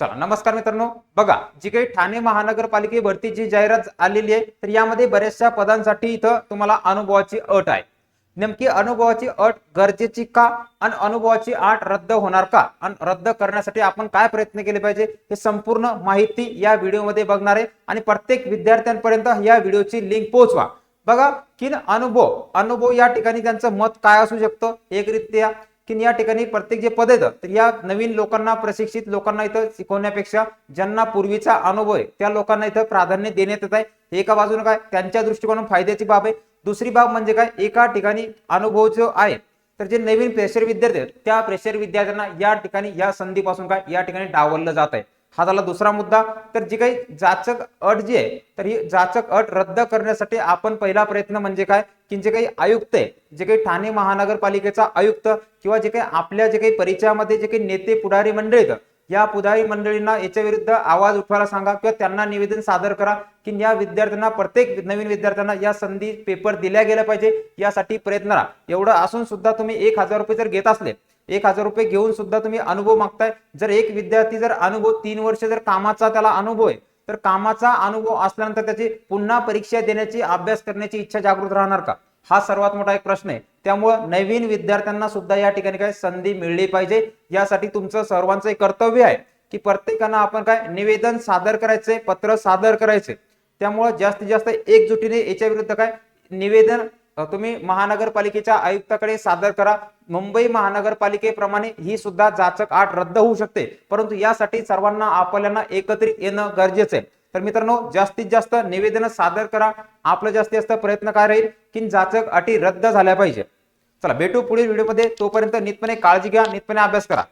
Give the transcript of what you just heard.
चला नमस्कार मित्रांनो, बघा जी काही ठाणे महानगरपालिके भरतीची जाहिरात आलेली आहे तर यामध्ये बऱ्याचशा पदांसाठी इथं तुम्हाला अनुभवाची अट आहे. नेमकी अनुभवाची अट गरजेची का आणि अनुभवाची अट रद्द होणार का आणि रद्द करण्यासाठी आपण काय प्रयत्न केले पाहिजे हे संपूर्ण माहिती या व्हिडिओमध्ये बघणार आहे आणि प्रत्येक विद्यार्थ्यांपर्यंत या व्हिडिओची लिंक पोहोचवा. बघा की अनुभव अनुभव या ठिकाणी त्यांचं मत काय असू शकतं एकरीत्या की या ठिकाणी प्रत्येक जे पद येतं तर या नवीन लोकांना प्रशिक्षित लोकांना इथं शिकवण्यापेक्षा ज्यांना पूर्वीचा अनुभव आहे त्या लोकांना इथं प्राधान्य देण्यात येत आहे. एका बाजूने काय त्यांच्या दृष्टिकोनातून फायद्याची बाब आहे. दुसरी बाब म्हणजे काय एका ठिकाणी अनुभव जो आहे तर जे नवीन फ्रेशर विद्यार्थी आहेत त्या फ्रेशर विद्यार्थ्यांना या ठिकाणी या संधीपासून काय या ठिकाणी डावललं जात आहे. हा झाला दुसरा मुद्दा. तर जी काही जाचक अट जी आहे तर ही जाचक अट रद्द करण्यासाठी आपण पहिला प्रयत्न म्हणजे काय की जे काही आयुक्त आहे जे काही ठाणे महानगरपालिकेचा आयुक्त किंवा जे काही आपल्या जे काही परिचयामध्ये जे काही नेते पुढारी मंडळी आहेत या पुढारी मंडळींना याच्या विरुद्ध आवाज उठवायला सांगा किंवा त्यांना निवेदन सादर करा की या विद्यार्थ्यांना प्रत्येक नवीन विद्यार्थ्यांना या संधी पेपर दिल्या गेल्या पाहिजे यासाठी प्रयत्न करा. एवढं असून सुद्धा तुम्ही 1,000 रुपये जर घेत असले 1,000 रुपये घेऊन सुद्धा तुम्ही अनुभव मागताय. जर एक विद्यार्थी जर अनुभव 3 वर्ष जर कामाचा त्याला अनुभव आहे तर कामाचा अनुभव असल्यानंतर त्याची पुन्हा परीक्षा देण्याची अभ्यास करण्याची इच्छा जागृत राहणार का हा सर्वात मोठा एक प्रश्न आहे. त्यामुळे नवीन विद्यार्थ्यांना सुद्धा या ठिकाणी काय संधी मिळली पाहिजे यासाठी तुमचं सर्वांचं एक कर्तव्य आहे की प्रत्येकानं आपण काय निवेदन सादर करायचे पत्र सादर करायचे. त्यामुळे जास्तीत जास्त एकजुटीने याच्या विरुद्ध काय निवेदन तुम्ही महानगरपालिकेच्या आयुक्ताकडे सादर करा. मुंबई महानगरपालिकेप्रमाणे ही सुद्धा जाचक अट रद्द होऊ शकते परंतु यासाठी सर्वांना आपल्याला एकत्रित येणं गरजेचं आहे. तर मित्रांनो जास्तीत जास्त निवेदन सादर करा. आपलं जास्तीत जास्त प्रयत्न काय राहील की जाचक अटी रद्द झाल्या पाहिजे. चला भेटू पुढील व्हिडिओमध्ये. तोपर्यंत नितपणे काळजी घ्या, नितपणे अभ्यास करा.